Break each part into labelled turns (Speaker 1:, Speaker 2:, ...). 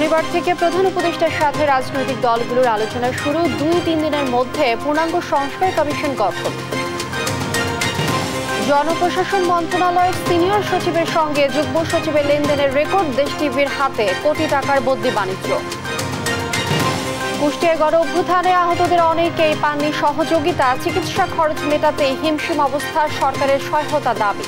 Speaker 1: শনিবার থেকে প্রধান উপদেষ্টার সাথে রাজনৈতিক দলগুলোর আলোচনা শুরু। 2-3 দিনের মধ্যে পূর্ণাঙ্গ সংস্কার কমিশন গঠন। জনপ্রশাসন মন্ত্রণালয়ের সিনিয়র সচিবের সঙ্গে যুগ্ম সচিবের লেনদেনের রেকর্ড দেশ টিভির হাতে। কোটি টাকার বদলি বাণিজ্য। কুষ্টিয়ায় গণ অভ্যুত্থানে আহতদের অনেকেই পাননি সহযোগিতা। চিকিৎসা খরচ মেটাতে হিমশিম অবস্থা, সরকারের সহায়তা দাবি।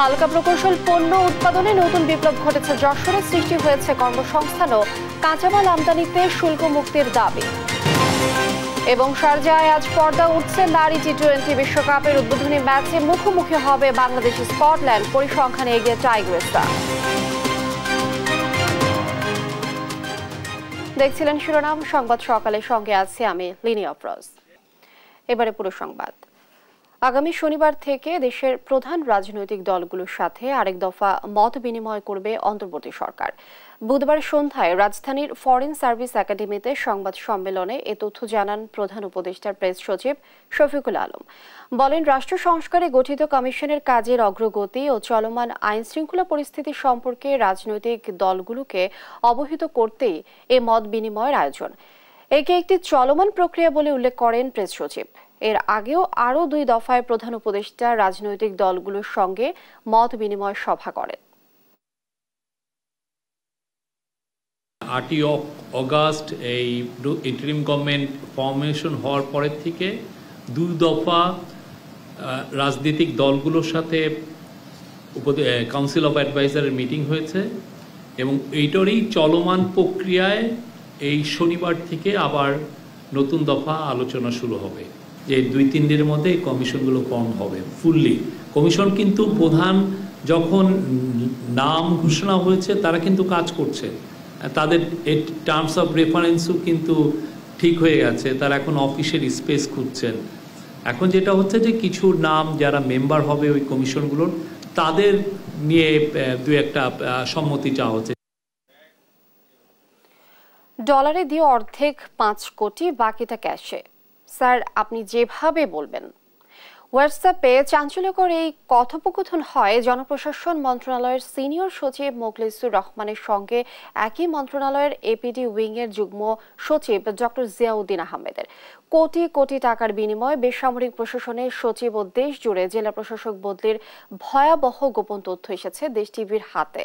Speaker 1: হালকা প্রকৌশল পণ্য উৎপাদনে নতুন বিপ্লব ঘটেছে যশোরে। সৃষ্টি হয়েছে কর্মসংস্থান ও কাঁচামাল আমদানিতে শুল্ক মুক্তির দাবি। এবং শারজায় আজ পর্দা উঠছে নারী টি-20 বিশ্বকাপের উদ্বোধনী ম্যাচে মুখোমুখি হবে বাংলাদেশ স্কটল্যান্ড। পরিসংখ্যানে এগিয়ে টাইগ্রেসরা। দেখছিলেন শিরোনাম সংবাদ সকালের সঙ্গে আছি আমি লিনি অফরোজ। এবারে পুরো সংবাদ। আগামী শনিবার থেকে দেশের প্রধান রাজনৈতিক দলগুলোর সাথে আরেক দফা মত বিনিময় করবে অন্তর্বর্তী সরকার। বুধবার সন্ধ্যায় রাজধানীর ফরেন সার্ভিস একাডেমিতে সংবাদ সম্মেলনে এ তথ্য জানান প্রধান উপদেষ্টার প্রেস সচিব শফিকুল আলম। বলেন, রাষ্ট্র সংস্কারে গঠিত কমিশনের কাজের অগ্রগতি ও চলমান আইন শৃঙ্খলা পরিস্থিতি সম্পর্কে রাজনৈতিক দলগুলোকে অবহিত করতেই এ মত বিনিময়ের আয়োজন। একে একটি চলমান প্রক্রিয়া বলে উল্লেখ করেন প্রেস সচিব। এর আগেও আরও 2 দফায় প্রধান উপদেষ্টা রাজনৈতিক দলগুলোর সঙ্গে মত বিনিময় সভা করেন।
Speaker 2: 8 অগাস্ট এই ইন্টারিম গভর্নমেন্ট ফর্মেশন হওয়ার পরের থেকে 2 দফা রাজনৈতিক দলগুলোর সাথে কাউন্সিল অফ অ্যাডভাইজারের মিটিং হয়েছে এবং এইটারই চলমান প্রক্রিয়ায় এই শনিবার থেকে আবার নতুন দফা আলোচনা শুরু হবে। যে 2-3 দিনের মধ্যে এই কমিশনগুলো ফর্ম হবে ফুললি। কমিশন কিন্তু প্রধান যখন নাম ঘোষণা হয়েছে তারা কিন্তু কাজ করছে, তাদের টার্মস অফ রেফারেন্সও কিন্তু ঠিক হয়ে গেছে, তারা এখন অফিসের স্পেস খুঁজছেন। এখন যেটা হচ্ছে যে কিছু নাম যারা মেম্বার হবে ওই কমিশনগুলোর, তাদের নিয়ে 2-1টা সম্মতি চাওয়া হচ্ছে।
Speaker 1: ডলারে দিয়ে অর্ধেক 5 কোটি, বাকিটা ক্যাশে। স্যার, আপনি যেভাবে বলবেন। হোয়াটসঅ্যাপে চাঞ্চল্যকর এই কথোপকথন হয় জনপ্রশাসন মন্ত্রণালয়ের সিনিয়র সচিব মোখলেসুর রহমানের সঙ্গে একই মন্ত্রণালয়ের এপিডি উইংয়ের যুগ্ম সচিব ডক্টর জিয়াউদ্দিন আহমেদের। কোটি কোটি টাকার বিনিময়ে বেসামরিক প্রশাসনের সচিব ও দেশ জুড়ে জেলা প্রশাসক বদলির ভয়াবহ গোপন তথ্য এসেছে দেশ টিভির হাতে।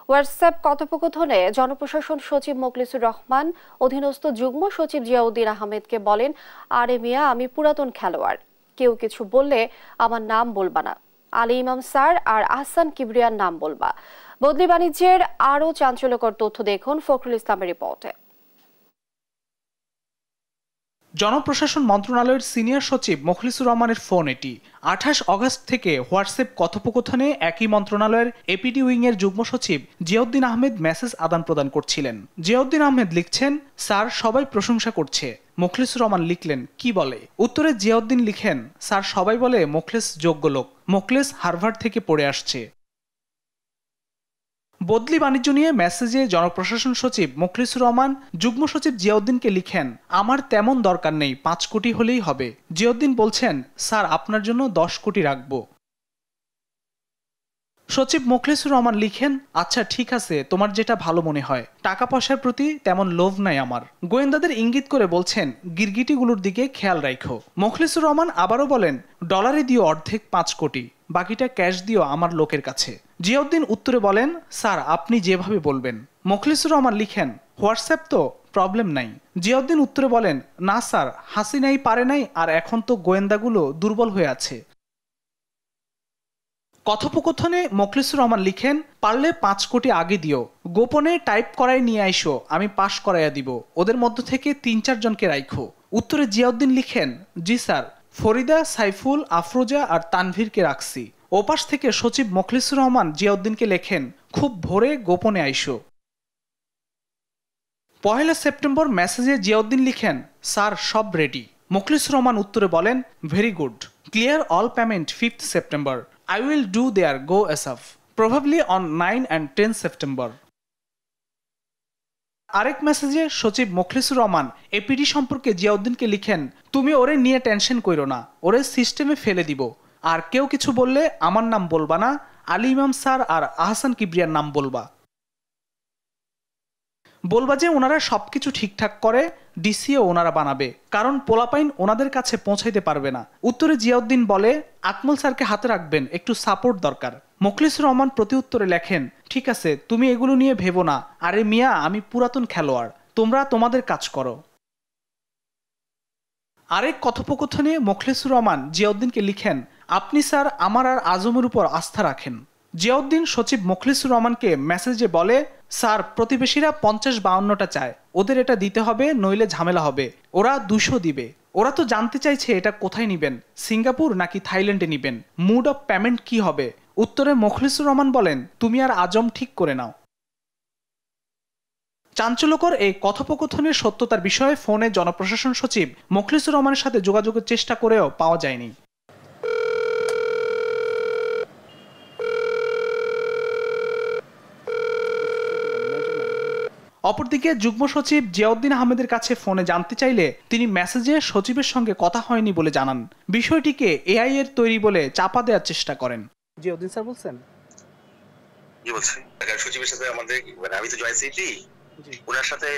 Speaker 1: হোয়াটসঅ্যাপ কথোপকথনে জনপ্রশাসন সচিব মোখলেসুর রহমান অধীনস্থ যুগ্ম সচিব জিয়াউদ্দিন আহমেদকে বলেন, আরে মিয়া, আমি পুরাতন খেলোয়াড়, কেউ কিছু বললে আমার নাম বলবা না, আলী ইমাম স্যার আর আহসান কিবরিয়ার নাম বলবা। বদলি বাণিজ্যের আরও চাঞ্চল্যকর তথ্য দেখুন ফখরুল ইসলামের রিপোর্টে।
Speaker 3: জনপ্রশাসন মন্ত্রণালয়ের সিনিয়র সচিব মোখলেসুর রহমানের ফোন এটি। 28 অগস্ট থেকে হোয়াটসঅ্যাপ কথোপকথনে একই মন্ত্রণালয়ের এপিডি উইংয়ের যুগ্ম সচিব জিয়াউদ্দিন আহমেদ মেসেজ আদান প্রদান করছিলেন। জিয়াউদ্দিন আহমেদ লিখছেন, স্যার সবাই প্রশংসা করছে। মোখলেসুর রহমান লিখলেন, কি বলে? উত্তরে জিয়াউদ্দিন লিখেন, স্যার সবাই বলে মোখলেস যোগ্য লোক, মোখলেস হার্ভার্ড থেকে পড়ে আসছে। বদলি বাণিজ্য নিয়ে মেসেজে জনপ্রশাসন সচিব মোখলেসুর রহমান যুগ্ম সচিব জিয়াউদ্দিনকে লিখেন, আমার তেমন দরকার নেই, 5 কোটি হলেই হবে। জিয়াউদ্দিন বলছেন, স্যার আপনার জন্য 10 কোটি রাখব। সচিব মোখলেসুর রহমান লিখেন, আচ্ছা ঠিক আছে, তোমার যেটা ভালো মনে হয়, টাকা পয়সার প্রতি তেমন লোভ নাই আমার। গোয়েন্দাদের ইঙ্গিত করে বলছেন, গিরগিটিগুলোর দিকে খেয়াল রাখো। মোখলেসুর রহমান আবারও বলেন, ডলারে দিও অর্ধেক 5 কোটি, বাকিটা ক্যাশ দিও আমার লোকের কাছে। জিয়াউদ্দিন উত্তরে বলেন, স্যার আপনি যেভাবে বলবেন। মোখলেসুর রহমান লিখেন, হোয়াটসঅ্যাপ তো, প্রবলেম নাই। জিয়াউদ্দিন উত্তরে বলেন, না স্যার, হাসিনাই পারে নাই, আর এখন তো গোয়েন্দাগুলো দুর্বল হয়ে আছে। কথোপকথনে মোখলেসুর রহমান লিখেন, পারলে 5 কোটি আগে দিও, গোপনে টাইপ করাই নিয়ে আইসো, আমি পাশ করাইয়া দিব, ওদের মধ্য থেকে 3-4 জনকে রাখো। উত্তরে জিয়াউদ্দিন লিখেন, জি স্যার, ফরিদা, সাইফুল, আফরোজা আর তানভীরকে রাখছি। ওপাশ থেকে সচিব মোখলেসুর রহমান জিয়াউদ্দিনকে লেখেন, খুব ভোরে গোপনে আইসো। 1 সেপ্টেম্বর মেসেজে জিয়াউদ্দিন লিখেন, স্যার সব রেডি। মোখলেসুর রহমান উত্তরে বলেন, very good, clear all payment 5 September. I will do their go ASAP, probably on 9 and 10 September. আরেক মেসেজে সচিব মোখলেসুর রহমান এপিডি সম্পর্কে জিয়াউদ্দিনকে লিখেন, তুমি ওরে নিয়ে টেনশন কইরো না, ওরে সিস্টেমে ফেলে দিব, আর কেউ কিছু বললে আমার নাম বলবা না, আলী ইমাম স্যার আর আহসান কিবরিয়ার নাম বলবা। বলবা যে ওনারা সবকিছু ঠিকঠাক করে, ডিসিও ওনারা বানাবে, কারণ পোলাপাইন ওনাদের কাছে পৌঁছাইতে পারবে না। উত্তরে জিয়াউদ্দিন বলে আকমল স্যারকে হাতে রাখবেন, একটু সাপোর্ট দরকার। মোখলেসুর রহমান প্রতি উত্তরে লেখেন, ঠিক আছে তুমি এগুলো নিয়ে ভেবো না, আরে মিয়া আমি পুরাতন খেলোয়াড়, তোমরা তোমাদের কাজ করো। আরেক কথোপকথনে মোখলেসুর রহমান জিয়াউদ্দিনকে লিখেন, আপনি স্যার আমার আর আজমের উপর আস্থা রাখেন। জিয়াউদ্দিন সচিব মোখলেসুর রহমানকে মেসেজে বলে, স্যার প্রতিবেশীরা 50-52টা চায়, ওদের এটা দিতে হবে, নইলে ঝামেলা হবে। ওরা 200 দিবে। ওরা তো জানতে চাইছে এটা কোথায় নিবেন, সিঙ্গাপুর নাকি থাইল্যান্ডে নিবেন, মুড অফ পেমেন্ট কি হবে। উত্তরে মোখলেসুর রহমান বলেন, তুমি আর আজম ঠিক করে নাও। চাঞ্চল্যকর এই কথোপকথনের সত্যতার বিষয়ে ফোনে জনপ্রশাসন সচিব মোখলেসুর রহমানের সাথে যোগাযোগের চেষ্টা করেও পাওয়া যায়নি। অপরদিকে যুগ্ম সচিব জিয়াউদ্দিন আহমেদের কাছে ফোনে জানতে চাইলে তিনি মেসেজে সচিবের সঙ্গে কথা হয়নি বলে জানান। বিষয়টিকে এআই এর তৈরি বলে চাপা দেওয়ার চেষ্টা করেন। জিয়াউদ্দিন স্যার বলছেন,
Speaker 4: কি বলছি সচিবের সাথে আমাদের আমি তো জয়েন্ট সেক্রেটারি, ওনার সাথে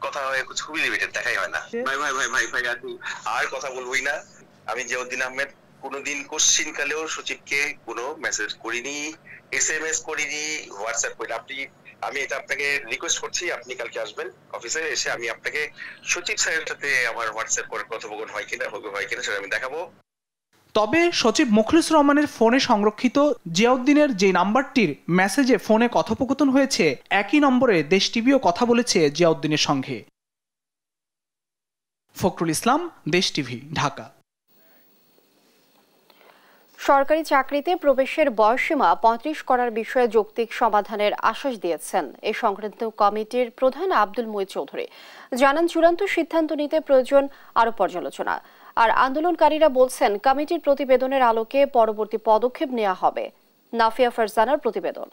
Speaker 4: কথা হয় খুবই লিমিটেড, দেখাই হয় না। ভাই ভাই ভাই ভাই ভাই আর কথা বলবোই না। আমি জিয়াউদ্দিন আহমেদ কোনোদিন কোশ্চিন কালেও সচিবকে কোনো মেসেজ করিনি, SMS করিনি, হোয়াটসঅ্যাপ করিনি। আমি এটা আপনাকে রিকোয়েস্ট করছি, আপনি কালকে আসবেন অফিসে, এসে আমি আপনাকে সচিব স্যারের সাথে আমার হোয়াটসঅ্যাপ করে কথোপকথন হয় কিনা সেটা আমি দেখাবো।
Speaker 3: তবে সচিব মোখলেসুর রহমানের ফোনে সংরক্ষিত জিয়াউদ্দিনের যে নাম্বারটির মেসেজে ফোনে কথোপকথন হয়েছে, একই নম্বরে দেশ টিভিও কথা বলেছে জিয়াউদ্দিনের সঙ্গে। ফখরুল ইসলাম, দেশ টিভি, ঢাকা।
Speaker 1: সরকারি চাকরিতে প্রবেশের বয়সসীমা 35 করার বিষয়ে যৌক্তিক সমাধানের আশ্বাস দিয়েছেন এ সংক্রান্ত কমিটির প্রধান আব্দুল মুঈদ চৌধুরী। জানান, চূড়ান্ত সিদ্ধান্ত নিতে প্রয়োজন আরও পর্যালোচনা। আর আন্দোলনকারীরা বলছেন, কমিটির প্রতিবেদনের আলোকে পরবর্তী পদক্ষেপ নেওয়া হবে। নাফিয়া ফারজানার প্রতিবেদন।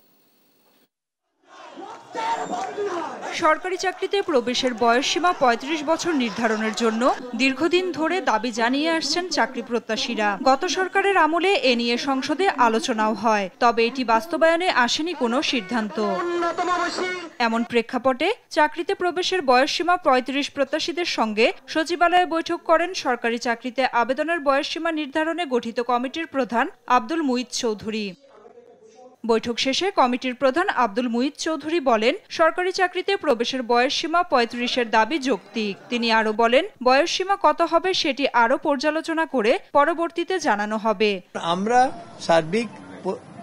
Speaker 5: সরকারি চাকরিতে প্রবেশের বয়সসীমা 35 বছর নির্ধারণের জন্য দীর্ঘদিন ধরে দাবি জানিয়ে আসছেন চাকরি প্রত্যাশীরা। গত সরকারের আমলে এ নিয়ে সংসদে আলোচনাও হয়, তবে এটি বাস্তবায়নে আসেনি কোনো সিদ্ধান্ত। এমন প্রেক্ষাপটে চাকরিতে প্রবেশের বয়সসীমা 35 প্রত্যাশীদের সঙ্গে সচিবালয়ে বৈঠক করেন সরকারি চাকরিতে আবেদনের বয়সসীমা নির্ধারণে গঠিত কমিটির প্রধান আব্দুল মুঈদ চৌধুরী। বৈঠক শেষে কমিটির প্রধান আব্দুল মুঈদ চৌধুরী বলেন, সরকারি চাকরিতে প্রবেশের বয়সসীমা 35-এর দাবি যৌক্তিক। তিনি আরো বলেন, বয়সসীমা কত হবে সেটি আরো পর্যালোচনা করে পরবর্তীতে জানানো হবে।
Speaker 6: আমরা সার্বিক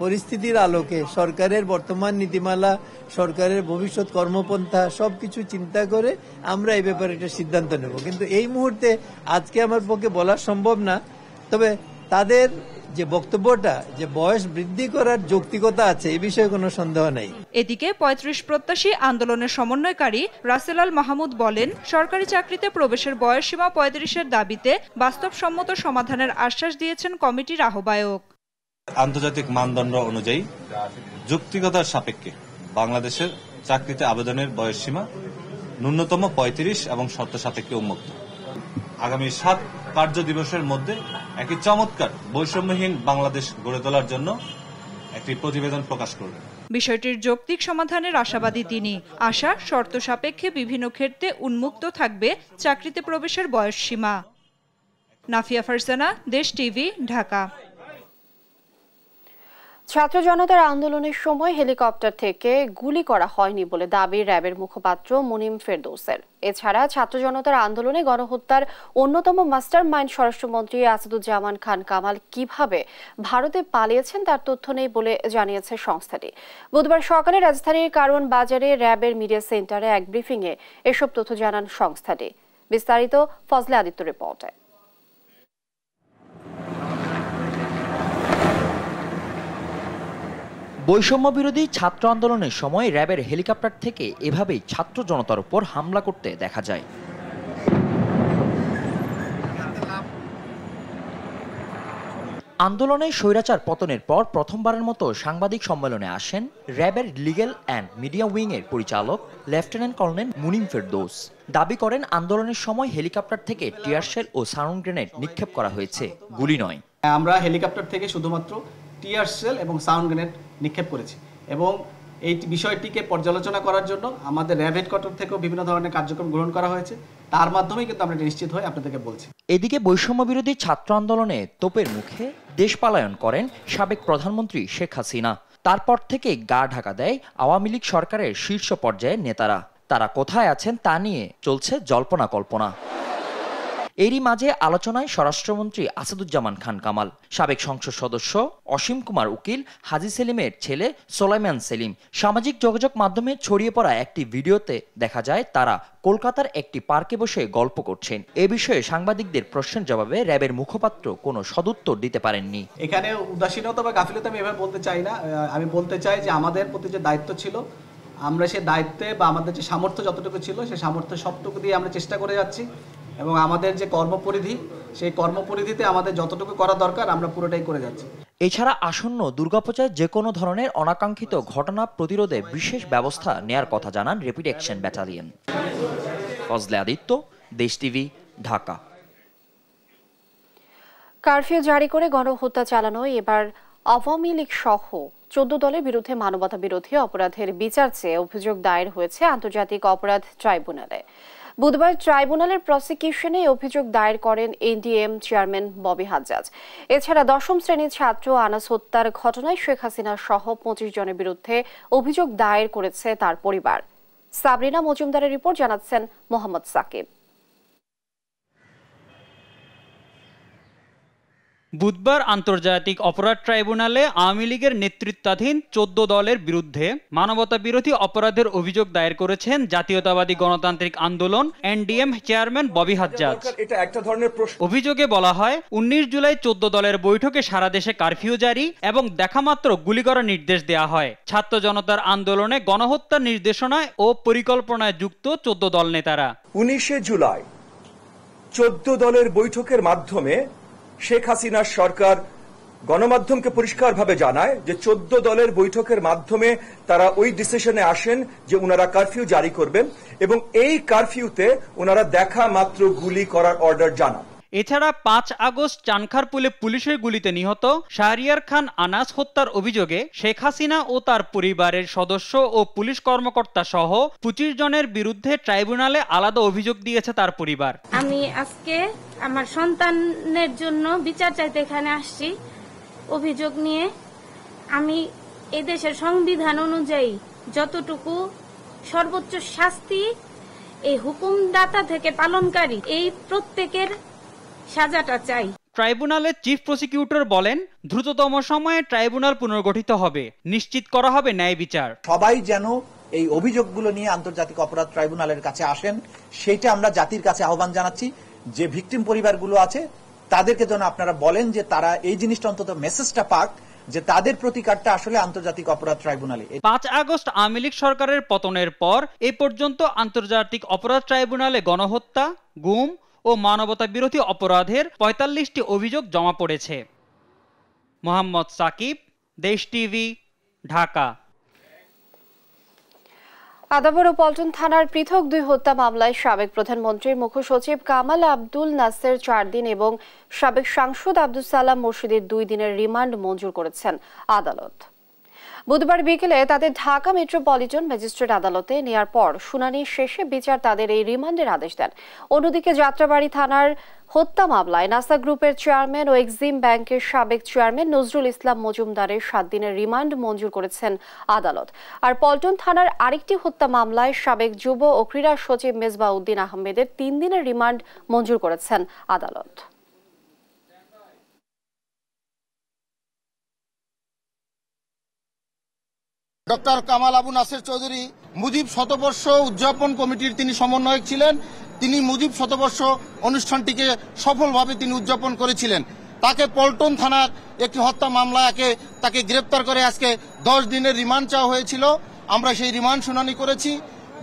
Speaker 6: পরিস্থিতির আলোকে সরকারের বর্তমান নীতিমালা, সরকারের ভবিষ্যৎ কর্মপন্থা সবকিছু চিন্তা করে আমরা এই ব্যাপারে একটা সিদ্ধান্ত নেব। কিন্তু এই মুহূর্তে আজকে আমার পক্ষে বলা সম্ভব না। তবে তাদের যে বক্তব্যটা, যে বয়স বৃদ্ধি করার যৌক্তিকতা আছে, এই বিষয়ে কোনো সন্দেহ নেই।
Speaker 5: এদিকে 35 প্রত্যাশী আন্দোলনের সমন্বয়কারী রাসেল আল মাহমুদ বলেন, সরকারি চাকরিতে প্রবেশের বয়সসীমা 35-এর দাবিতে বাস্তবসম্মত সমাধানের আশ্বাস দিয়েছেন কমিটির আহ্বায়ক।
Speaker 7: আন্তর্জাতিক মানদণ্ড অনুযায়ী যৌক্তিকতার সাপেক্ষে বাংলাদেশের চাকরিতে আবেদনের বয়সসীমা ন্যূনতম 35 এবং শর্ত সাপেক্ষে উন্মুক্ত। আগামী 7 কার্য দিবসের মধ্যে একটি চমৎকার বৈষম্যহীন বাংলাদেশ গড়ে তোলার জন্য একটি প্রতিবেদন প্রকাশ করবে।
Speaker 5: বিষয়টির যৌক্তিক সমাধানের আশাবাদী তিনি। আশা, শর্ত সাপেক্ষে বিভিন্ন ক্ষেত্রে উন্মুক্ত থাকবে চাকরিতে প্রবেশের বয়সসীমা। নাফিয়া ফারজানা, দেশ টিভি, ঢাকা।
Speaker 1: ছাত্র জনতার আন্দোলনের সময় হেলিকপ্টার থেকে গুলি করা হয়নি বলে দাবি র্যাবের মুখপাত্র মুনিম ফেরদৌসের। এছাড়া ছাত্র জনতার আন্দোলনে গণহত্যার অন্যতম মাস্টার মাইন্ড স্বরাষ্ট্রমন্ত্রী আসাদুজ্জামান খান কামাল কিভাবে ভারতে পালিয়েছেন তার তথ্য নেই বলে জানিয়েছে সংস্থাটি। বুধবার সকালে রাজধানীর কারওয়ান বাজারে র্যাবের মিডিয়া সেন্টারে এক ব্রিফিংয়ে এসব তথ্য জানান সংস্থাটি। বিস্তারিত ফজলে আদিত্য রিপোর্টে।
Speaker 8: বৈষম্য বিরোধী ছাত্র আন্দোলনের সময় র্যাবের হেলিকপ্টার থেকে এভাবেই ছাত্র জনতার উপর হামলা করতে দেখা যায়। আন্দোলনে স্বৈরাচার পতনের পর প্রথমবারের মতো সাংবাদিক সম্মেলনে আসেন র্যাবের লিগ্যাল অ্যান্ড মিডিয়া উইংয়ের পরিচালক লেফটেন্যান্ট কর্নেল মুনিম ফেরদৌস। দাবি করেন, আন্দোলনের সময় হেলিকপ্টার থেকে টিয়ার শেল ও সাউন্ড গ্রেনেড নিক্ষেপ করা হয়েছে, গুলি নয়।
Speaker 9: আমরা হেলিকপ্টার থেকে শুধুমাত্র টিয়ার শেল এবং সাউন্ড গ্রেনেড নিক্ষেপ করেছি এবং এই বিষয়টিকে পর্যালোচনা করার জন্য আমাদের র্যাব হেডকোয়ার্টার থেকেও বিভিন্ন ধরনের কার্যক্রম গ্রহণ করা হয়েছে। তার মাধ্যমেই কিন্তু আমরা নিশ্চিত হয়ে আপনাদেরকে বলছি।
Speaker 8: এদিকে বৈষম্য বিরোধী ছাত্র আন্দোলনে তোপের মুখে দেশ পালায়ন করেন সাবেক প্রধানমন্ত্রী শেখ হাসিনা। তারপর থেকে গা ঢাকা দেয় আওয়ামী লীগ সরকারের শীর্ষ পর্যায়ের নেতারা। তারা কোথায় আছেন তা নিয়ে চলছে জল্পনা কল্পনা। এরই মাঝে আলোচনায় স্বরাষ্ট্রমন্ত্রী আসাদুজ্জামান খান কামাল, সাবেক সংসদ সদস্য অসীম কুমার উকিল, হাজী সেলিমের ছেলে সোলাইমান সেলিম। সামাজিক যোগাযোগ মাধ্যমে ছড়িয়ে পড়া একটি ভিডিওতে দেখা যায় তারা কলকাতার একটি পার্কে বসে গল্প করছেন। এ বিষয়ে সাংবাদিকদের প্রশ্নের জবাবে র্যাবের মুখপাত্র কোনো সদুত্তর দিতে পারেননি।
Speaker 9: এখানে উদাসীনতা বা গাফিলতি আমি এভাবে বলতে চাই না। আমি বলতে চাই যে আমাদের প্রতি যে দায়িত্ব ছিল, আমরা সেই দায়িত্বে বা আমাদের যে সামর্থ্য যতটুকু ছিল সেই সামর্থ্য সবটুকু দিয়ে আমরা চেষ্টা করে যাচ্ছি, এবং আমাদের যে কর্মপরিধি সেই কর্মপরিধিতে আমাদের যতটুকু করা দরকার আমরা পুরোটাই করে যাচ্ছি।
Speaker 8: এছাড়া আসন্ন দুর্গাপূজায় যে কোনো ধরনের অনাকাঙ্ক্ষিত ঘটনা প্রতিরোধে বিশেষ ব্যবস্থা নেয়ার কথা জানান rapid action battalion. Fazle Aditya, দেশ টিভি, ঢাকা।
Speaker 1: কারফিউ জারি করে গণহত্যা চালানো এবার আওয়ামী লীগ সহ 14 দলের বিরুদ্ধে মানবতা বিরোধী অপরাধের বিচার চেয়ে অভিযোগ দায়ের হয়েছে আন্তর্জাতিক অপরাধ ট্রাইব্যুনালে। বুধবার ট্রাইব্যুনালের প্রসিকিউশনে অভিযোগ দায়ের করেন এনডিএম চেয়ারম্যান ববি হাজ্জাজ। এছাড়া 10ম শ্রেণীর ছাত্র আনাস হত্যার ঘটনায় শেখ হাসিনা সহ 25 জনের বিরুদ্ধে অভিযোগ দায়ের করেছে তার পরিবার। সাবরিনা মজুমদারের রিপোর্ট, জানাচ্ছেন মোহাম্মদ সাকিব।
Speaker 10: বুধবার আন্তর্জাতিক অপরাধ ট্রাইব্যুনালে আওয়ামী লীগের নেতৃত্বাধীন 14 দলের বিরুদ্ধে মানবতা বিরোধী অপরাধের অভিযোগ দায়ের করেছেন জাতীয়তাবাদী গণতান্ত্রিক আন্দোলন এনডিএম চেয়ারম্যান ববি হাজ্জাজ। অভিযোগে বলা হয় 19 জুলাই 14 দলের বৈঠকে সারা দেশে কারফিউ জারি এবং দেখামাত্র গুলি করার নির্দেশ দেওয়া হয়। ছাত্র জনতার আন্দোলনে গণহত্যার নির্দেশনায় ও পরিকল্পনায় যুক্ত 14 দল নেতারা
Speaker 11: 19 জুলাই 14 দলের বৈঠকের মাধ্যমে শেখ হাসিনার সরকার গণমাধ্যমকে পরিষ্কারভাবে জানায় যে 14 দলের বৈঠকের মাধ্যমে তারা ওই ডিসিশনে আসেন যে ওনারা কারফিউ জারি করবেন, এবং এই কারফিউতে ওনারা দেখা মাত্র গুলি করার অর্ডার জানান।
Speaker 10: এছাড়া 5 আগস্ট চানখারপুলে পুলিশের গুলিতে নিহত শাহরিয়ার খান আনাস হত্যার অভিযোগে শেখ হাসিনা ও তার পরিবারের সদস্য ও পুলিশ কর্মকর্তা সহ 25 জনের বিরুদ্ধে ট্রাইব্যুনালে আলাদা অভিযোগ দিয়েছে তার পরিবার।
Speaker 12: আমি আজকে আমার সন্তানের জন্য বিচার চাইতে এখানে আসছি অভিযোগ নিয়ে। আমি এই দেশের সংবিধান অনুযায়ী যতটুকু সর্বোচ্চ শাস্তি এই হুকুমদাতা থেকে পালনকারী এই প্রত্যেকের সাজাটা চাই।
Speaker 10: ট্রাইব্যুনালের চিফ প্রসিকিউটর বলেন, দ্রুততম সময়ে ট্রাইব্যুনাল পুনর্গঠিত হবে, নিশ্চিত করা হবে ন্যায় বিচার।
Speaker 13: সবাই যেন এই অভিযোগগুলো নিয়ে আন্তর্জাতিক অপরাধ ট্রাইব্যুনালের কাছে আসেন, সেটা আমরা জাতির কাছে আহ্বান জানাচ্ছি। যে ভিকটিম পরিবারগুলো আছে তাদেরকে যেন আপনারা বলেন যে তারা এই জিনিসটা অন্তত মেসেজটা পাক যে তাদের প্রতিকারটা আসলে আন্তর্জাতিক অপরাধ ট্রাইব্যুনালে।
Speaker 10: 5 আগস্ট আওয়ামী লীগ সরকারের পতনের পর এ পর্যন্ত আন্তর্জাতিক অপরাধ ট্রাইব্যুনালে গণহত্যা, গুম ও মানবতা বিরোধী অপরাধের 45টি অভিযোগ জমা পড়েছে। মোহাম্মদ সাকিব, দেশ টিভি, ঢাকা।
Speaker 1: আদাবর ও পল্টন থানার পৃথক 2 হত্যা মামলায় সাবেক প্রধানমন্ত্রীর মুখ্য সচিব কামাল আব্দুল নাসের 4 দিন এবং সাবেক সাংসদ আব্দুল সালাম মুর্শিদের 2 দিনের রিমান্ড মঞ্জুর করেছেন আদালত। বুধবার বিকেলে তাদের ঢাকা মেট্রোপলিটন ম্যাজিস্ট্রেট আদালতে নেয়ার পর শুনানি শেষে বিচার তাদের এই রিমান্ডের আদেশ দেন। অন্যদিকে যাত্রাবাড়ী থানার হত্যা মামলায় নাসা গ্রুপের চেয়ারম্যান ও এক্সিম ব্যাংকের সাবেক চেয়ারম্যান নজরুল ইসলাম মজুমদারের 7 দিনের রিমান্ড মঞ্জুর করেছেন আদালত। আর পল্টন থানার আরেকটি হত্যা মামলায় সাবেক যুব ও ক্রীড়া সচিব মেজবাউদ্দিন আহমেদের 3 দিনের রিমান্ড মঞ্জুর করেছেন আদালত।
Speaker 14: ডক্টর কামাল আবু নাসের চৌধুরী মুজিব শতবর্ষ উদযাপন কমিটির তিনি সমন্বয়ক ছিলেন। তিনি মুজিব শতবর্ষ অনুষ্ঠানটিকে সফলভাবে তিনি উদযাপন করেছিলেন। তাকে পল্টন থানার একটি হত্যা মামলায় তাকে গ্রেপ্তার করে আজকে 10 দিনের রিমান্ড চাওয়া হয়েছিল। আমরা সেই রিমান্ড শুনানি করেছি।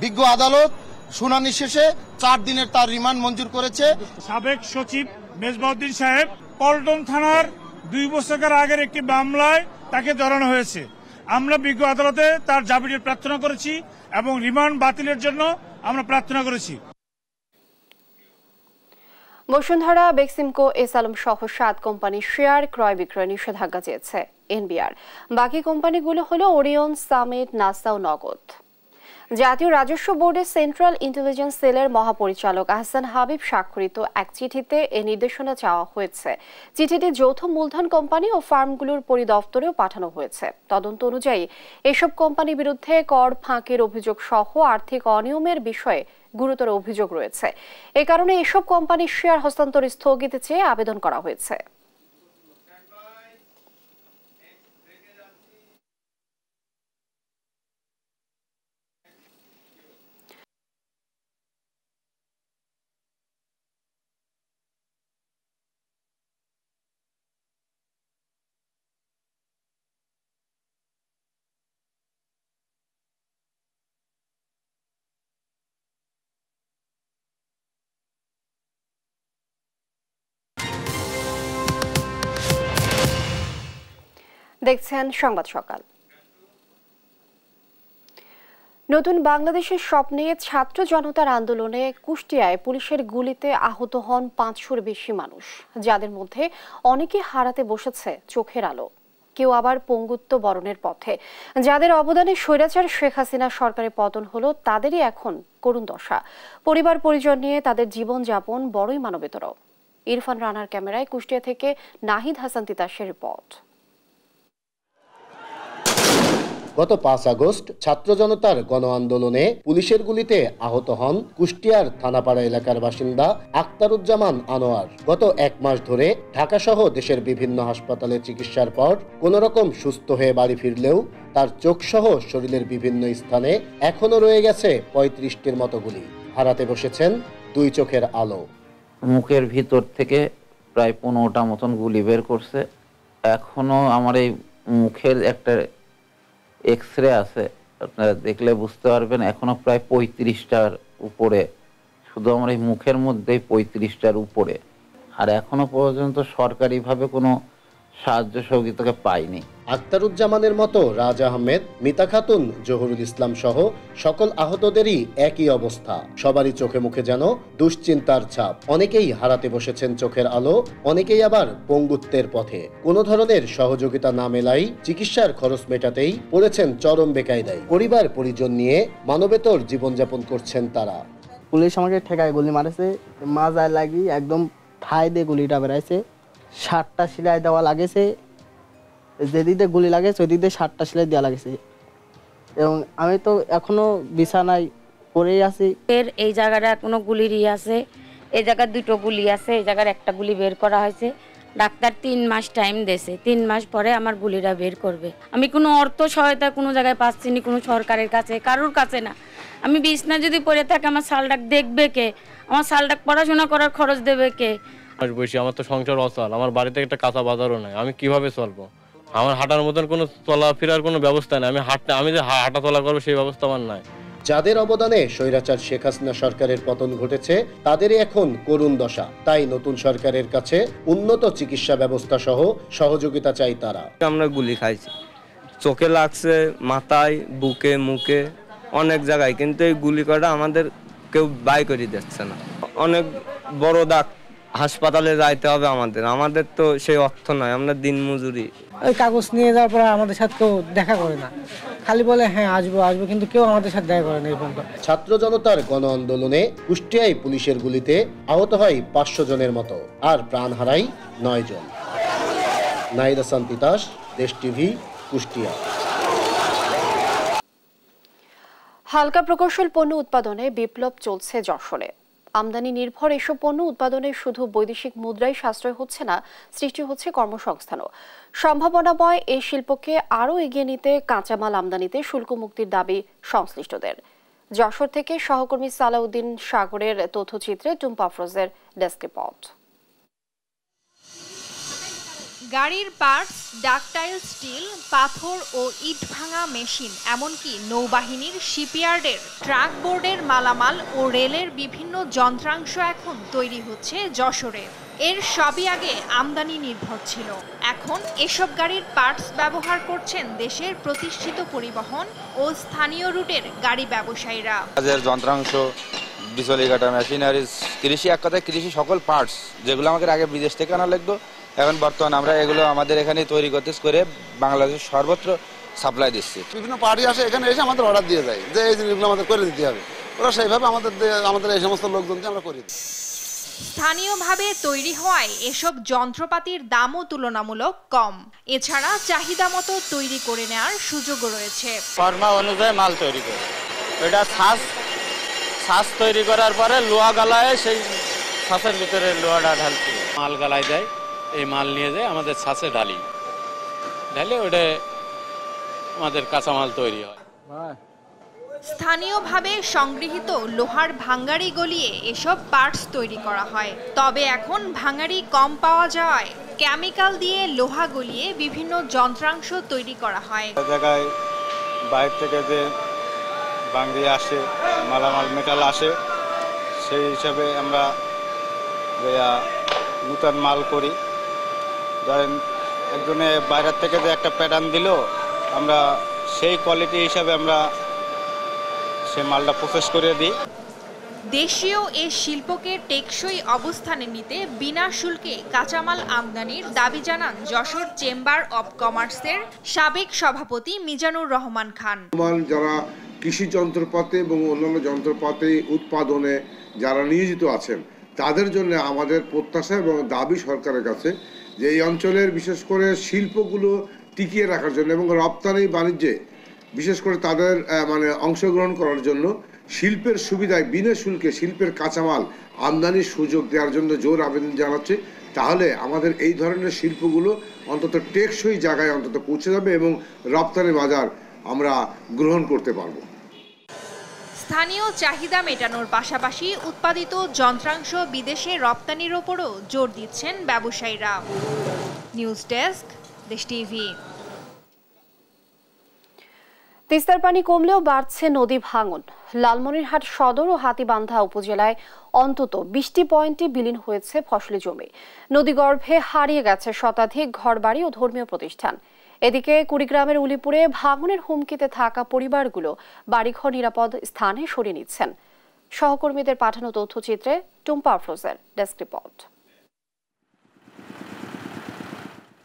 Speaker 14: বিজ্ঞ আদালত শুনানি শেষে 4 দিনের তার রিমান্ড মঞ্জুর করেছে।
Speaker 15: সাবেক সচিব মেজবাউদ্দিন সাহেব পল্টন থানার 2 বছর আগের একটি মামলায় তাকে ধরানো হয়েছে। আমরা বিজ্ঞ আদালতে তার জামিনের প্রার্থনা করেছি এবং রিমান্ড বাতিলের জন্য আমরা প্রার্থনা করেছি।
Speaker 1: বসুন্ধরা, বেক্সিমকো, এস আলম সহ 7 কোম্পানির শেয়ার ক্রয় বিক্রয় নিষেধাজ্ঞা চেয়েছে এনবিআর। বাকি কোম্পানিগুলো হলো ওরিয়ন, সামিট, নাসা ও নগদ। জাতীয় রাজস্ব বোর্ডের সেন্ট্রাল ইন্টেলিজেন্স সেলের মহাপরিচালক আহসান হাবিব স্বাক্ষরিত এক চিঠিতে এ নির্দেশনা চাওয়া হয়েছে। চিঠিটি যৌথ মূলধন কোম্পানি ও ফার্মগুলোর পরিদপ্তরেও পাঠানো হয়েছে। তদন্ত অনুযায়ী এসব কোম্পানির বিরুদ্ধে কর ফাঁকির অভিযোগ সহ আর্থিক অনিয়মের বিষয়ে গুরুতর অভিযোগ রয়েছে। এ কারণে এসব কোম্পানির শেয়ার হস্তান্তর স্থগিত চেয়ে আবেদন করা হয়েছে। দেখছেন সংবাদ সকাল। নতুন বাংলাদেশের স্বপ্নে ছাত্র জনতার আন্দোলনে কুষ্টিয়ায় পুলিশের গুলিতে আহত হন 500-র বেশি মানুষ, যাদের মধ্যে অনেকে হারাতে বসেছে চোখের আলো, কেউ আবার পঙ্গুত্ব বরণের পথে। যাদের অবদানে স্বৈরাচার শেখ হাসিনা সরকারের পতন হলো, তাদেরই এখন করুণ দশা। পরিবার পরিজন নিয়ে তাদের জীবনযাপন বড়ই মানবেতর। ইরফান রানার ক্যামেরায় কুষ্টিয়া থেকে নাহিদ হাসান তিতাসের রিপোর্ট।
Speaker 16: গত 5 আগস্ট ছাত্র জনতার গণ আন্দোলনে পুলিশের গুলিতে আহত হন কুষ্টিয়ার থানাপাড়া এলাকার বাসিন্দা আখতারুজ্জামান আনোয়ার। গত 1 মাস ধরে ঢাকা সহ দেশের বিভিন্ন হাসপাতালে চিকিৎসার পর কোন রকম সুস্থ হয়ে বাড়ি ফিরলেও তার চোখ সহ শরীরের বিভিন্ন স্থানে এখনো রয়ে গেছে 35টির মতো গুলি। হারাতে বসেছেন 2 চোখের আলো।
Speaker 17: মুখের ভিতর থেকে প্রায় 15টা মতন গুলি বের করছে। এখনো আমার এই মুখের একটা এক্সরে আছে, আপনারা দেখলে বুঝতে পারবেন। এখনো প্রায় 35টার উপরে, শুধু আমার এই মুখের মধ্যেই 35টার উপরে। আর এখনো পর্যন্ত সরকারিভাবে কোনো সাহায্য সহযোগিতাকে পাইনি।
Speaker 16: আখতারুজ্জামানের মতো রাজ আহমেদ, মিতা খাতুন, জহুরুল ইসলাম সহ সকল আহতদেরই একই অবস্থা। সবারই চোখে মুখে যেন দুশ্চিন্তার ছাপ। অনেকেই হারাতে বসেছেন চোখের আলো, অনেকেই আবার পঙ্গুত্বের পথে। কোনো ধরনের সহযোগিতা না মেলাই চিকিৎসার খরচ মেটাতেই পড়েছেন চরম বেকায়দায়। পরিবার পরিজন নিয়ে মানবেতর জীবনযাপন করছেন তারা।
Speaker 18: পুলিশ আমাকে ঠেকায় গুলি মারেছে, মাজায় লাগি একদম ঠাই দিয়ে গুলিটা বেড়াইছে। 7টা সেলাই দেওয়া লাগেছে, যেদিকে গুলি লাগেছে ওই দিকে 7টা সেলাই দেওয়া লাগেছে। এবং আমি তো এখনো বিছানায় পড়েই আছি।
Speaker 19: এই জায়গাটা কোনো গুলিরই আছে, এই জায়গায় 2টো গুলি আছে, এই জায়গার একটা গুলি বের করা হয়েছে। ডাক্তার 3 মাস টাইম দিয়েছে, 3 মাস পরে আমার গুলিটা বের করবে। আমি কোনো অর্থ সহায়তা কোনো জায়গায় পাচ্ছি না, কোনো সরকারের কাছে, কারোর কাছে না। আমি বিছনা যদি পড়ে থাকি আমার শালটাক দেখবে কে? আমার শালটাক পড়াশোনা করার খরচ দেবে কে?
Speaker 20: বসে আমার তো সংসার অচল, আমার বাড়িতে একটা কাঁচা বাজারও নাই, আমি কিভাবে চলবো? আমার হাঁটার মতন কোনো চলাফেরার কোনো ব্যবস্থা নেই। আমি যে হাঁটা চলা করবো সেই ব্যবস্থা আমার নাই।
Speaker 16: যাদের অবদানে স্বৈরাচার শেখ হাসিনা সরকারের পতন ঘটেছে, তাদেরই এখন করুণ দশা। তাই নতুন সরকারের কাছে উন্নত চিকিৎসা ব্যবস্থা সহ সহযোগিতা চাই তারা।
Speaker 21: আমরা গুলি খাইছি, চোখে লাগছে, মাথায়, বুকে, মুখে, অনেক জায়গায়, কিন্তু এই গুলি করা আমাদের কেউ বাই করে দিচ্ছে না। অনেক বড় দাগ, হাসপাতালে যাইতে হবে আমাদের তো সেই অর্থ নয়, আমরা দিন মজুরি।
Speaker 22: ওই কাগজ নিয়ে যাওয়ার পর আমাদের সাথে কেউ দেখা করে না, খালি বলে হ্যাঁ আসবো, কিন্তু কেউ আমাদের সাথে দেখা করে না। এই পর্যন্ত
Speaker 16: ছাত্র জনতার গণ আন্দোলনে কুষ্টিয়ায় পুলিশের গুলিতে আহত হয় 500 জনের মতো, আর প্রাণ হারায় 9 জন। নাহিদ হাসান তিতাস, দেশ টিভি, কুষ্টিয়া।
Speaker 1: হালকা প্রকৌশল পণ্য উৎপাদনে বিপ্লব চলছে যশোরে। আমদানি নির্ভর এসব পণ্য উৎপাদনে শুধু বৈদেশিক মুদ্রায় সাশ্রয় হচ্ছে না, সৃষ্টি হচ্ছে কর্মসংস্থানও। সম্ভাবনাময় এই শিল্পকে আরও এগিয়ে নিতে কাঁচামাল আমদানিতে শুল্ক মুক্তির দাবি সংশ্লিষ্টদের। যশোর থেকে সহকর্মী সালাউদ্দিন সাগরের তথ্যচিত্রে টুম্পা আফরোজের ডেস্ক রিপোর্ট।
Speaker 23: গাড়ির পার্টস, ডাকটাইল স্টিল, পাথর ও ইট ভাঙা মেশিন, এমনকি নৌবাহিনীর শিপইয়ার্ডের ট্রাক বোর্ডের মালামাল ও রেলের বিভিন্ন যন্ত্রাংশ এখন তৈরি হচ্ছে যশোরে। এর সবই আগে আমদানি নির্ভর ছিল। এখন এসব গাড়ির পার্টস ব্যবহার করছেন দেশের প্রতিষ্ঠিত পরিবহন ও স্থানীয় রুটের গাড়ি ব্যবসায়ীরা।
Speaker 24: কাজের যন্ত্রাংশ,
Speaker 2: বিচলি কাটা মেশিনারিজ, কৃষি এক কথায় কৃষি সকল পার্টস যেগুলো আমাদের আগে বিদেশ থেকে আনা লাগতো, এখন বর্তমানে আমরা এগুলো আমাদের এখানে তৈরি করতে করে বাংলাদেশের সর্বত্র সাপ্লাই দিচ্ছি।
Speaker 3: বিভিন্ন পার্টি আসে এখানে এসে আমাদের অর্ডার দিয়ে যায় যে এই জিনিসগুলো আমাদের করে দিতে হবে, ওরা সেইভাবে আমাদের এই সমস্ত লোকজনকে আমরা করে দিই।
Speaker 23: স্থানীয়ভাবে তৈরি হওয়ায় এসব যন্ত্রপাতির দামও তুলনামূলক কম। এছাড়া চাহিদা মতো তৈরি করে নেওয়ার সুযোগও রয়েছে।
Speaker 4: ফর্মা অনুযায়ী মাল তৈরি করে এটা ছাঁচ তৈরি করার পরে লোহা গালায় সেই ছাঁচের ভিতরে লোহাটা ঢালতে মাল গালায় দেয়, এই মাল নিয়ে যায় আমাদের ছাঁচে ঢালে ওটা আমাদের কাঁচামাল তৈরি হয়।
Speaker 23: স্থানীয়ভাবে সংগৃহীত লোহার ভাঙ্গারি গলিয়ে এসব পার্টস তৈরি করা হয়। তবে এখন ভাঙ্গারি কম পাওয়া যাওয়ায় কেমিক্যাল দিয়ে লোহা গলিয়ে বিভিন্ন যন্ত্রাংশ তৈরি করা হয়।
Speaker 4: জায়গায় বাইরে থেকে যে ভাঙ্গি আসে, মালামাল মেটাল আসে, সেই হিসাবে আমরা নূতন মাল করি। ধরেন একজনে বাইরের থেকে যে একটা প্যাটার্ন দিল, আমরা সেই কোয়ালিটি হিসাবে আমরা সেই মালটা প্রসেস করে দিই।
Speaker 23: দেশীয় এই শিল্পকে টেকসই অবস্থানে নিতে বিনা শুল্কে কাঁচামাল আমদানির দাবি জানান যশোর চেম্বার অব কমার্সের সাবেক সভাপতি মিজানুর রহমান খান।
Speaker 24: যারা কৃষি যন্ত্রপাতি এবং অন্যান্য যন্ত্রপাতি উৎপাদনে যারা নিয়োজিত আছেন তাদের জন্য আমাদের প্রত্যাশা এবং দাবি সরকারের কাছে যে এই অঞ্চলের বিশেষ করে শিল্পগুলো টিকিয়ে রাখার জন্য এবং রপ্তানি বাণিজ্যে বিশেষ করে তাদের অংশগ্রহণ করার জন্য শিল্পের সুবিধায় বিনা শুল্কে শিল্পের কাঁচামাল আমদানির সুযোগ দেওয়ার জন্য জোর আবেদন জানাচ্ছে। তাহলে আমাদের এই ধরনের শিল্পগুলো অন্তত টেকসই জায়গায় অন্তত পৌঁছে যাবে এবং রপ্তানি বাজার আমরা গ্রহণ করতে পারব।
Speaker 23: স্থানীয় চাহিদা মেটানোর পাশাপাশি উৎপাদিত যন্ত্রাংশ বিদেশে রপ্তানির ওপরও জোর দিচ্ছেন ব্যবসায়ীরা। নিউজ ডেস্ক, দেশ টিভি।
Speaker 1: তিস্তার পানি কমলেও বাড়ছে নদী ভাঙন। লালমনিরহাট সদর ও হাতীবান্ধা উপজেলায় অন্তত 20টি পয়েন্টে বিলীন হয়েছে ফসলি জমি। নদীগর্ভে হারিয়ে গেছে শতাধিক ঘরবাড়ি ও ধর্মীয় প্রতিষ্ঠান। এদিকে কুড়িগ্রামের উলিপুরে ভাঙনের হুমকিতে থাকা পরিবারগুলো বাড়িঘর নিরাপদ স্থানে সরিয়ে নিচ্ছেন। সহকর্মীদের পাঠানো তথ্যচিত্রে টুম্পা আফরোজের ডেস্ক রিপোর্ট।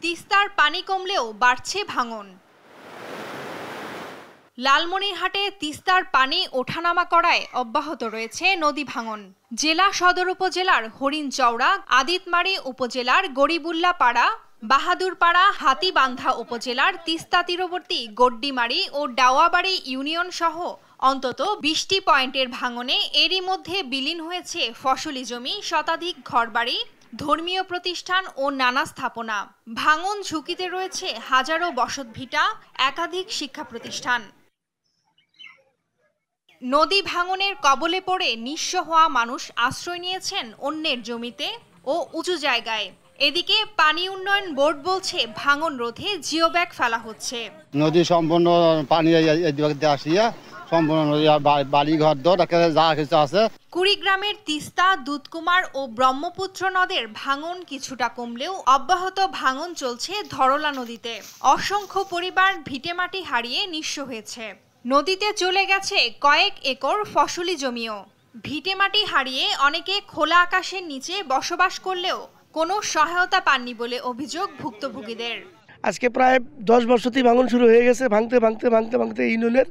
Speaker 23: তিস্তার পানি কমলেও বাড়ছে ভাঙন। লালমনিরহাটে তিস্তার পানি ওঠানামা করায় অব্যাহত রয়েছে নদী ভাঙন। জেলা সদর উপজেলার হরিণচৌড়া, আদিতমারি উপজেলার গরিবুল্লাপাড়া, বাহাদুরপাড়া, হাতীবান্ধা উপজেলার তিস্তা তীরবর্তী গড্ডিমারি ও ডাওয়াবাড়ি ইউনিয়ন সহ অন্তত 20টি পয়েন্টের ভাঙনে এরই মধ্যে বিলীন হয়েছে ফসলি জমি, শতাধিক ঘরবাড়ি, ধর্মীয় প্রতিষ্ঠান ও নানা স্থাপনা। ভাঙন ঝুঁকিতে রয়েছে হাজারো বসতভিটা, একাধিক শিক্ষা প্রতিষ্ঠান। নদী ভাঙনের কবলে পড়ে নিঃস্ব হওয়া মানুষ আশ্রয় নিয়েছেন অন্যের জমিতে ও উঁচু জায়গায়। এদিকে পানি উন্নয়ন বোর্ড বলছে ভাঙন রোধে জিও ব্যাগ ফেলা হচ্ছে।
Speaker 25: নদী সম্পূর্ণ পানি আসিয়া সম্পূর্ণ বাড়িঘর যা কিছু আছে।
Speaker 23: কুড়িগ্রামের তিস্তা, দুধকুমার ও ব্রহ্মপুত্র নদের ভাঙন কিছুটা কমলেও অব্যাহত ভাঙন চলছে ধরলা নদীতে। অসংখ্য পরিবার ভিটেমাটি হারিয়ে নিঃস্ব হয়েছে। নদীতে চলে গেছে কয়েক একর ফসলি জমিও। ভিটেমাটি হারিয়ে অনেকে খোলা আকাশের নিচে বসবাস করলেও কোনো সহায়তা পাননি বলে অভিযোগ ভুক্তভোগীদের।
Speaker 26: আজকে প্রায় 10 বছরই ভাঙন শুরু হয়ে গেছে। ভাঙতে ইউনিয়নের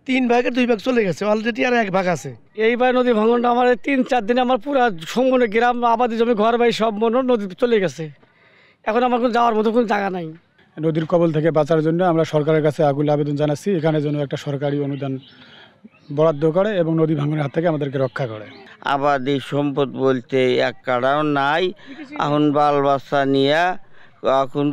Speaker 26: 3 ভাগের 2 ভাগ চলে গেছে, অলরেডি আর 1 ভাগ আছে।
Speaker 22: এইবার নদী ভাঙনটা আমার 3-4 দিনে আমার পুরো সম্পূর্ণ গ্রাম, আবাদি জমি, ঘর বাড়ি সব নদী চলে গেছে। এখন আমার কোনো যাওয়ার মতো কোনো জায়গা নাই।
Speaker 27: নদীর কবল থেকে বাঁচার জন্য আমরা সরকারের কাছে আকুল আবেদন জানাচ্ছি, এখানে যেন একটা সরকারি অনুদান বরাদ্দ করে এবং নদী ভাঙনের হাত থেকে আমাদেরকে রক্ষা করে।
Speaker 28: আবাদি সম্পদ বলতে এক কাড়াও নাই। এখন বাল বাচ্চা নিয়ে এখন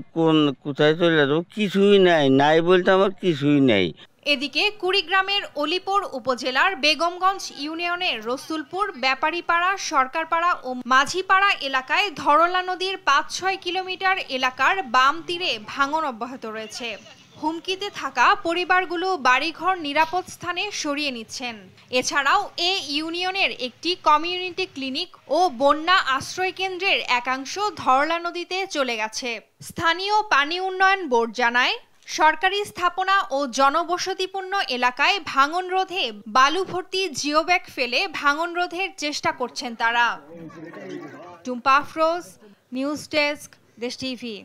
Speaker 28: কোথায় চলে যাবো, কিছুই নাই বলতে আমার কিছুই নেই।
Speaker 23: এদিকে কুড়িগ্রামের অলিপুর উপজেলার বেগমগঞ্জ ইউনিয়নের রসুলপুর, ব্যাপারীপাড়া, সরকারপাড়া ও মাঝিপাড়া এলাকায় ধরলা নদীর 5-6 কিলোমিটার এলাকার বাম তীরে ভাঙন অব্যাহত রয়েছে। হুমকিতে থাকা পরিবারগুলো বাড়িঘর নিরাপদ স্থানে সরিয়ে নিচ্ছেন। এছাড়াও এ ইউনিয়নের একটি কমিউনিটি ক্লিনিক ও বন্যা আশ্রয় কেন্দ্রের একাংশ ধরলা নদীতে চলে গেছে। স্থানীয় পানি উন্নয়ন বোর্ড জানায়, সরকারি স্থাপনা ও জনবসতিপূর্ণ এলাকায় ভাঙন রোধে বালু ভর্তি জিওব্যাগ ফেলে ভাঙন রোধের চেষ্টা করছেন তারা। টুম্পা আফরোজ, নিউজ ডেস্ক, দেশ টিভি।